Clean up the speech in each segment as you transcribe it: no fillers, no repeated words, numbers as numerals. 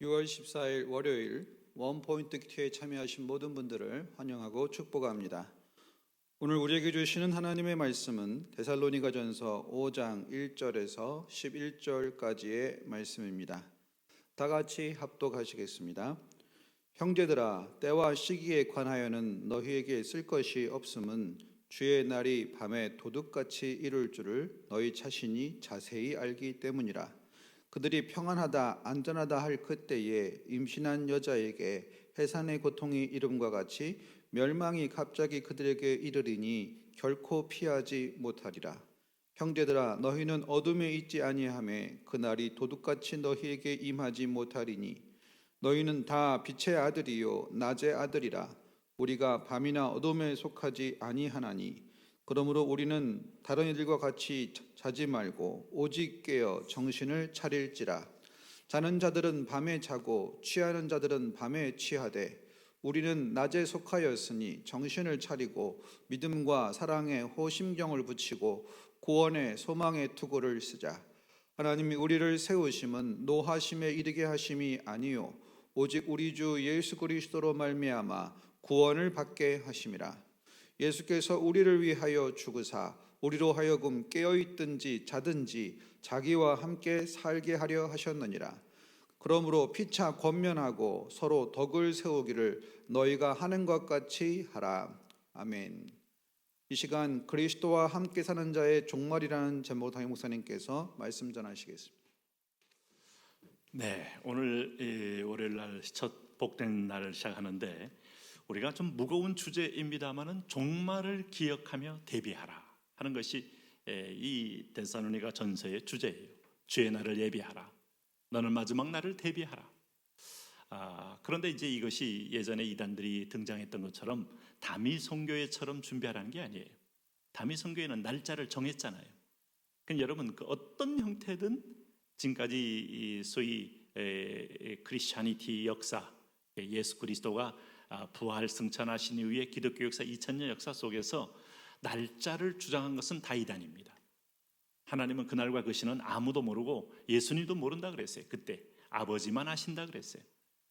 6월 14일 월요일 원포인트 큐티에 참여하신 모든 분들을 환영하고 축복합니다. 오늘 우리에게 주시는 하나님의 말씀은 데살로니가전서 5장 1절에서 11절까지의 말씀입니다. 다 같이 합독하시겠습니다. 형제들아, 때와 시기에 관하여는 너희에게 쓸 것이 없음은 주의 날이 밤에 도둑같이 이룰 줄을 너희 자신이 자세히 알기 때문이라. 그들이 평안하다 안전하다 할 그때에 임신한 여자에게 해산의 고통이 이름과 같이 멸망이 갑자기 그들에게 이르리니 결코 피하지 못하리라. 형제들아, 너희는 어둠에 있지 아니하매 그날이 도둑같이 너희에게 임하지 못하리니 너희는 다 빛의 아들이요 낮의 아들이라. 우리가 밤이나 어둠에 속하지 아니하나니 그러므로 우리는 다른 이들과 같이 자지 말고 오직 깨어 정신을 차릴지라. 자는 자들은 밤에 자고 취하는 자들은 밤에 취하되 우리는 낮에 속하였으니 정신을 차리고 믿음과 사랑에 호심경을 붙이고 구원의 소망의 투구를 쓰자. 하나님이 우리를 세우심은 노하심에 이르게 하심이 아니요 오직 우리 주 예수 그리스도로 말미암아 구원을 받게 하심이라. 예수께서 우리를 위하여 죽으사 우리로 하여금 깨어있든지 자든지 자기와 함께 살게 하려 하셨느니라. 그러므로 피차 권면하고 서로 덕을 세우기를 너희가 하는 것 같이 하라. 아멘. 이 시간 그리스도와 함께 사는 자의 종말이라는 제목 담임 목사님께서 말씀 전하시겠습니다. 네, 오늘 월요일 날 첫 복된 날을 시작하는데 우리가 좀 무거운 주제입니다만은 종말을 기억하며 대비하라 하는 것이 이 데살로니가 전서의 주제예요. 주의 날을 예비하라. 너는 마지막 날을 대비하라. 그런데 이제 이것이 예전에 이단들이 등장했던 것처럼 다미 선교회처럼 준비하라는 게 아니에요. 다미 선교회는 날짜를 정했잖아요. 그러니까 여러분 그 어떤 형태든 지금까지 소위 크리스찬이티 역사, 예수 그리스도가 부활 승천하신 이후에 기독교 역사 2000년 역사 속에서 날짜를 주장한 것은 다 이단입니다. 하나님은 그날과 그 시는 아무도 모르고 예수님도 모른다 그랬어요. 그때 아버지만 아신다 그랬어요.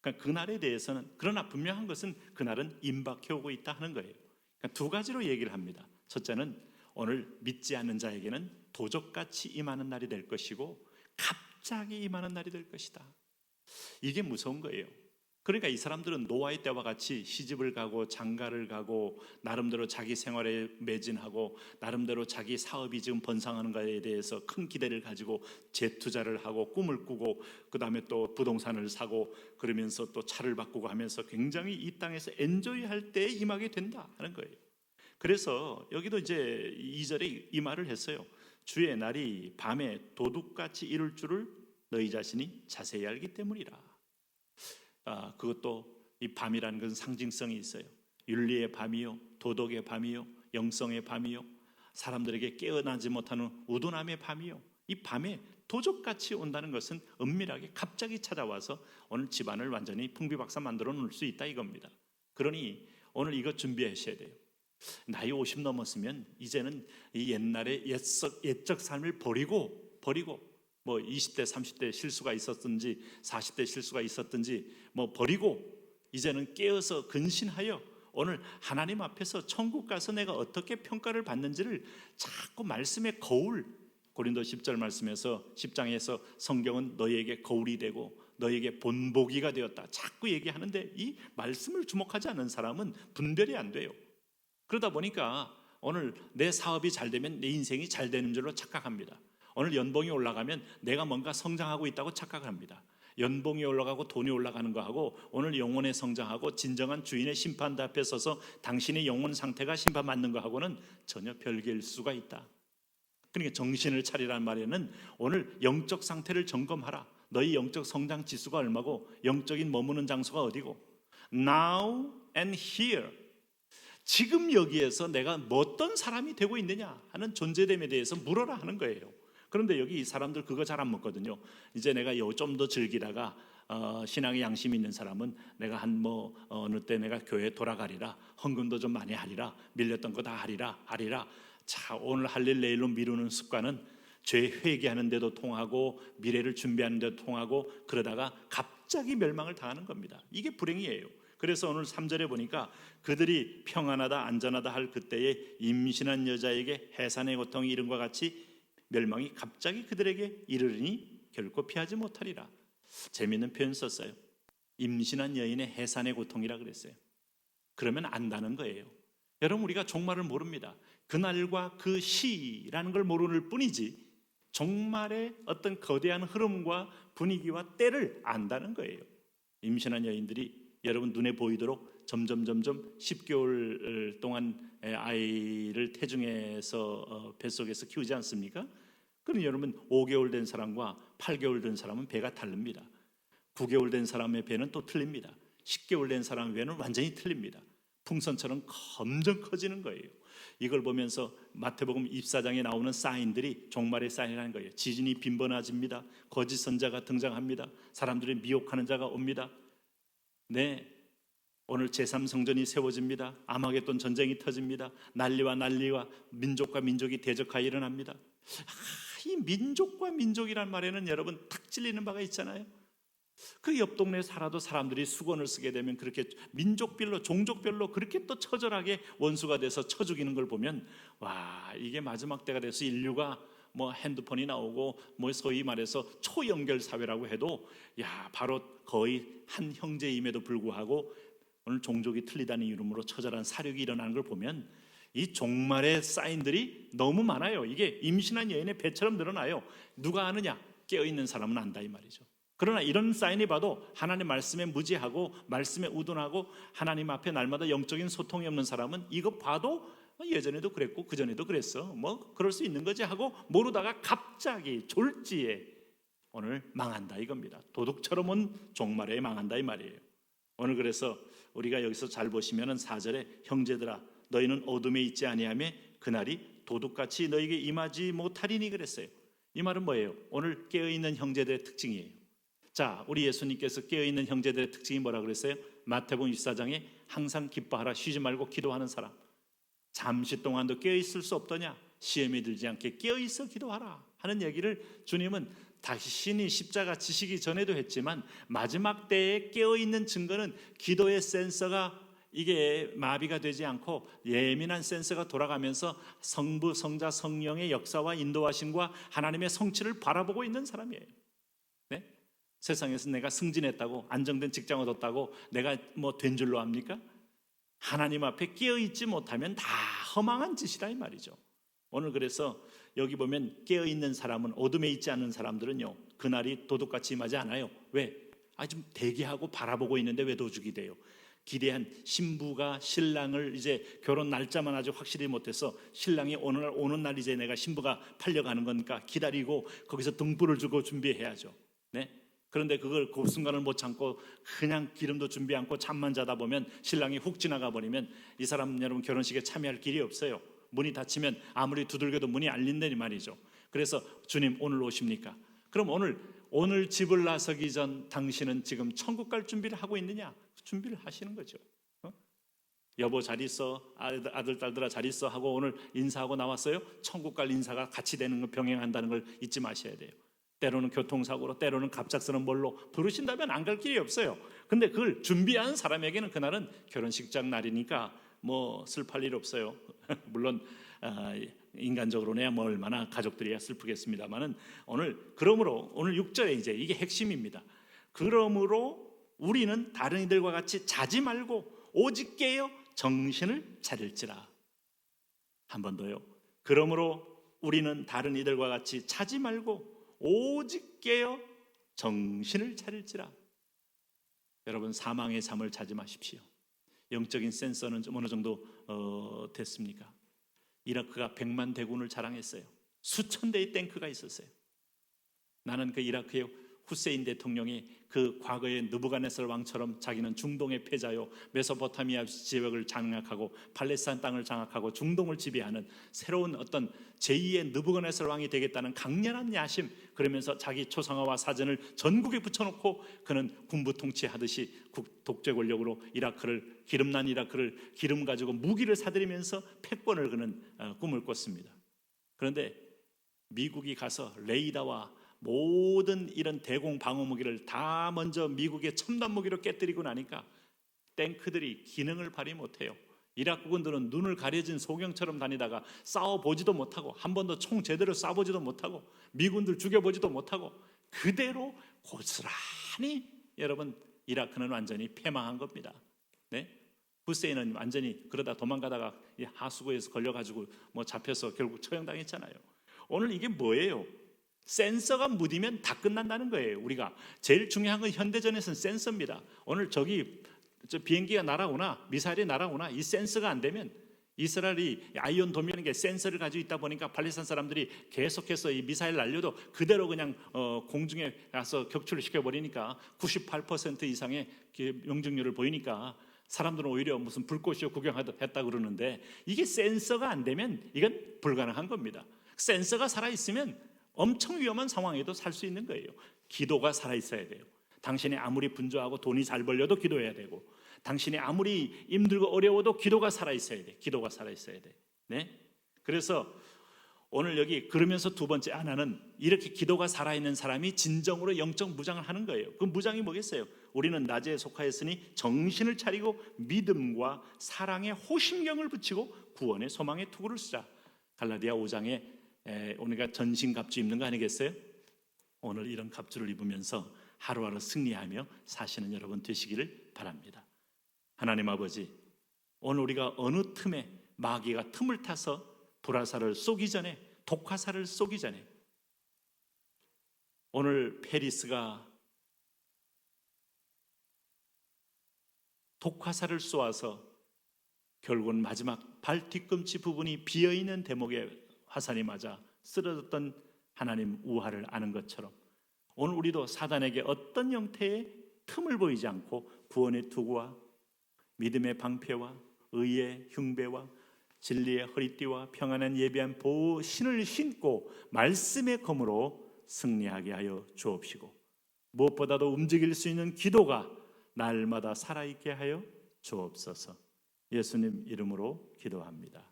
그러니까 그날에 대해서는, 그러나 분명한 것은 그날은 임박해 오고 있다 하는 거예요. 그러니까 두 가지로 얘기를 합니다. 첫째는 오늘 믿지 않는 자에게는 도적같이 임하는 날이 될 것이고 갑자기 임하는 날이 될 것이다. 이게 무서운 거예요. 그러니까 이 사람들은 노아의 때와 같이 시집을 가고 장가를 가고 나름대로 자기 생활에 매진하고 나름대로 자기 사업이 지금 번성하는 것에 대해서 큰 기대를 가지고 재투자를 하고 꿈을 꾸고 그 다음에 또 부동산을 사고 그러면서 또 차를 바꾸고 하면서 굉장히 이 땅에서 엔조이할 때에 임하게 된다 하는 거예요. 그래서 여기도 이제 2절에 이 말을 했어요. 주의 날이 밤에 도둑같이 이룰 줄을 너희 자신이 자세히 알기 때문이라. 그것도 이 밤이라는 것은 상징성이 있어요. 윤리의 밤이요, 도덕의 밤이요, 영성의 밤이요, 사람들에게 깨어나지 못하는 우둔함의 밤이요. 이 밤에 도적같이 온다는 것은 은밀하게 갑자기 찾아와서 오늘 집안을 완전히 풍비박산 만들어 놓을 수 있다 이겁니다. 그러니 오늘 이것 준비하셔야 돼요. 나이 50 넘었으면 이제는 이 옛날의 옛적 삶을 버리고 뭐 20대 30대 실수가 있었든지 40대 실수가 있었든지 뭐 버리고 이제는 깨어서 근신하여 오늘 하나님 앞에서 천국 가서 내가 어떻게 평가를 받는지를 자꾸 말씀의 거울, 고린도 10절 말씀에서 10장에서 성경은 너희에게 거울이 되고 너희에게 본보기가 되었다 자꾸 얘기하는데 이 말씀을 주목하지 않는 사람은 분별이 안 돼요. 그러다 보니까 오늘 내 사업이 잘 되면 내 인생이 잘 되는 줄로 착각합니다. 오늘 연봉이 올라가면 내가 뭔가 성장하고 있다고 착각합니다. 연봉이 올라가고 돈이 올라가는 거하고 오늘 영혼의 성장하고 진정한 주인의 심판대 앞에 서서 당신의 영혼 상태가 심판받는 거하고는 전혀 별개일 수가 있다. 그러니까 정신을 차리라는 말에는 오늘 영적 상태를 점검하라. 너희 영적 성장 지수가 얼마고 영적인 머무는 장소가 어디고 Now and here, 지금 여기에서 내가 어떤 사람이 되고 있느냐 하는 존재됨에 대해서 물어라 하는 거예요. 그런데 여기 이 사람들 그거 잘 안 먹거든요. 이제 내가 좀 더 즐기다가 신앙의 양심이 있는 사람은 내가 어느 때 내가 교회에 돌아가리라, 헌금도 좀 많이 하리라, 밀렸던 거 다 하리라. 자, 오늘 할 일 내일로 미루는 습관은 죄 회개하는 데도 통하고 미래를 준비하는 데도 통하고 그러다가 갑자기 멸망을 당하는 겁니다. 이게 불행이에요. 그래서 오늘 3절에 보니까 그들이 평안하다 안전하다 할 그때에 임신한 여자에게 해산의 고통이 이름과 같이 멸망이 갑자기 그들에게 이르리니 결코 피하지 못하리라. 재미있는 표현 썼어요. 임신한 여인의 해산의 고통이라 그랬어요. 그러면 안다는 거예요. 여러분, 우리가 종말을 모릅니다. 그날과 그 시라는 걸 모르는 뿐이지 종말의 어떤 거대한 흐름과 분위기와 때를 안다는 거예요. 임신한 여인들이 여러분 눈에 보이도록 점점 10개월 동안 아이를 태중에서 뱃속에서 키우지 않습니까? 그럼 여러분 5개월 된 사람과 8개월 된 사람은 배가 다릅니다. 9개월 된 사람의 배는 또 틀립니다. 10개월 된 사람의 배는 완전히 틀립니다. 풍선처럼 점점 커지는 거예요. 이걸 보면서 마태복음 24장에 나오는 사인들이 종말의 사인이라는 거예요. 지진이 빈번해집니다. 거짓 선자가 등장합니다. 사람들이 미혹하는 자가 옵니다. 네, 오늘 제3성전이 세워집니다. 아마겟돈 전쟁이 터집니다. 난리와 민족과 민족이 대적하여 일어납니다. 이 민족과 민족이란 말에는 여러분 탁 찔리는 바가 있잖아요. 그 옆 동네에 살아도 사람들이 수건을 쓰게 되면 그렇게 민족별로 종족별로 그렇게 또 처절하게 원수가 돼서 쳐 죽이는 걸 보면 와, 이게 마지막 때가 돼서 인류가 뭐 핸드폰이 나오고 뭐 소위 말해서 초연결 사회라고 해도 야, 바로 거의 한 형제임에도 불구하고 오늘 종족이 틀리다는 이름으로 처절한 사륙이 일어나는 걸 보면 이 종말의 사인들이 너무 많아요. 이게 임신한 여인의 배처럼 늘어나요. 누가 아느냐? 깨어있는 사람은 안다 이 말이죠. 그러나 이런 사인이 봐도 하나님 말씀에 무지하고 말씀에 우둔하고 하나님 앞에 날마다 영적인 소통이 없는 사람은 이거 봐도 예전에도 그랬고 그전에도 그랬어, 뭐 그럴 수 있는 거지 하고 모르다가 갑자기 졸지에 오늘 망한다 이겁니다. 도둑처럼 온 종말에 망한다 이 말이에요. 오늘 그래서 우리가 여기서 잘 보시면은 4절에 형제들아 너희는 어둠에 있지 아니하며 그날이 도둑같이 너희에게 임하지 못하리니 그랬어요. 이 말은 뭐예요? 오늘 깨어있는 형제들의 특징이에요. 자, 우리 예수님께서 깨어있는 형제들의 특징이 뭐라 그랬어요? 마태복음 24장에 항상 기뻐하라 쉬지 말고 기도하는 사람. 잠시 동안도 깨어있을 수 없더냐? 시험에 들지 않게 깨어있어 기도하라 하는 얘기를 주님은 다시니 십자가 지시기 전에도 했지만 마지막 때에 깨어있는 증거는 기도의 센서가 이게 마비가 되지 않고 예민한 센서가 돌아가면서 성부, 성자, 성령의 역사와 인도하심과 하나님의 성취를 바라보고 있는 사람이에요. 네? 세상에서 내가 승진했다고 안정된 직장을 얻었다고 내가 뭐 된 줄로 압니까? 하나님 앞에 깨어있지 못하면 다 허망한 짓이라 이 말이죠. 오늘 그래서 여기 보면 깨어있는 사람은 어둠에 있지 않는 사람들은요 그날이 도둑같이 임하지 않아요. 왜? 좀 대기하고 바라보고 있는데 왜 도둑이 돼요? 기대한 신부가 신랑을 이제 결혼 날짜만 아주 확실히 못해서 신랑이 오는 날 이제 내가 신부가 팔려가는 거니까 기다리고 거기서 등불을 주고 준비해야죠. 네? 그런데 그걸 그 순간을 못 참고 그냥 기름도 준비 않고 잠만 자다 보면 신랑이 훅 지나가 버리면 이 사람 여러분 결혼식에 참여할 길이 없어요. 문이 닫히면 아무리 두들겨도 문이 열린다니 말이죠. 그래서 주님 오늘 오십니까? 그럼 오늘 집을 나서기 전 당신은 지금 천국 갈 준비를 하고 있느냐? 준비를 하시는 거죠. 여보 잘 있어, 아들 딸들아 잘 있어 하고 오늘 인사하고 나왔어요. 천국 갈 인사가 같이 되는 거 병행한다는 걸 잊지 마셔야 돼요. 때로는 교통사고로 때로는 갑작스러운 뭘로 부르신다면 안 갈 길이 없어요. 근데 그걸 준비한 사람에게는 그날은 결혼식장 날이니까 뭐 슬플 일 없어요. 물론 인간적으로는 뭐 얼마나 가족들이야 슬프겠습니다만은 그러므로 오늘 6절에 이제 이게 핵심입니다. 그러므로 우리는 다른 이들과 같이 자지 말고 오직 깨어 정신을 차릴지라. 한 번 더요. 그러므로 우리는 다른 이들과 같이 자지 말고 오직 깨어 정신을 차릴지라. 여러분 사망의 잠을 자지 마십시오. 영적인 센서는 좀 어느 정도 됐습니까? 이라크가 100만 대군을 자랑했어요. 수천 대의 탱크가 있었어요. 나는 그 이라크의 후세인 대통령이 그 과거의 느부갓네살 왕처럼 자기는 중동의 패자요 메소포타미아 지역을 장악하고 팔레스타인 땅을 장악하고 중동을 지배하는 새로운 어떤 제2의 느부갓네살 왕이 되겠다는 강렬한 야심, 그러면서 자기 초상화와 사진을 전국에 붙여놓고 그는 군부 통치하듯이 독재 권력으로 기름난 이라크를 기름 가지고 무기를 사들이면서 패권을 그는 꿈을 꿨습니다. 그런데 미국이 가서 레이더와 모든 이런 대공 방어 무기를 다 먼저 미국의 첨단 무기로 깨뜨리고 나니까 탱크들이 기능을 발휘 못해요. 이라크군들은 눈을 가려진 소경처럼 다니다가 싸워보지도 못하고 한 번도 총 제대로 쏴보지도 못하고 미군들 죽여보지도 못하고 그대로 고스란히 여러분 이라크는 완전히 패망한 겁니다. 네? 후세인은 완전히 그러다 도망가다가 하수구에서 걸려가지고 뭐 잡혀서 결국 처형당했잖아요. 오늘 이게 뭐예요? 센서가 무디면 다 끝난다는 거예요. 우리가 제일 중요한 건 현대전에서는 센서입니다. 오늘 저 비행기가 날아오나 미사일이 날아오나 이 센서가 안 되면 이스라엘이 아이온 돔이라는 게 센서를 가지고 있다 보니까 팔레스타인 사람들이 계속해서 이 미사일 날려도 그대로 그냥 공중에 가서 격추를 시켜버리니까 98% 이상의 명중률을 보이니까 사람들은 오히려 무슨 불꽃이요 구경했다 그러는데 이게 센서가 안 되면 이건 불가능한 겁니다. 센서가 살아있으면 엄청 위험한 상황에도 살 수 있는 거예요. 기도가 살아있어야 돼요. 당신이 아무리 분주하고 돈이 잘 벌려도 기도해야 되고 당신이 아무리 힘들고 어려워도 기도가 살아있어야 돼. 기도가 살아있어야 돼. 네? 그래서 오늘 여기 그러면서 두 번째 하나는 이렇게 기도가 살아있는 사람이 진정으로 영적 무장을 하는 거예요. 그 무장이 뭐겠어요? 우리는 낮에 속하였으니 정신을 차리고 믿음과 사랑의 호심경을 붙이고 구원의 소망의 투구를 쓰자. 갈라디아 5장에 우리가 전신갑주 입는 거 아니겠어요? 오늘 이런 갑주를 입으면서 하루하루 승리하며 사시는 여러분 되시기를 바랍니다. 하나님 아버지, 오늘 우리가 어느 틈에 마귀가 틈을 타서 불화살을 쏘기 전에 독화살을 쏘기 전에 오늘 페리스가 독화살을 쏘아서 결국은 마지막 발 뒤꿈치 부분이 비어있는 대목에 화살이 맞아 쓰러졌던 하나님 우화를 아는 것처럼 오늘 우리도 사단에게 어떤 형태의 틈을 보이지 않고 구원의 투구와 믿음의 방패와 의의 흉배와 진리의 허리띠와 평안한 예비한 보호신을 신고 말씀의 검으로 승리하게 하여 주옵시고 무엇보다도 움직일 수 있는 기도가 날마다 살아있게 하여 주옵소서. 예수님 이름으로 기도합니다.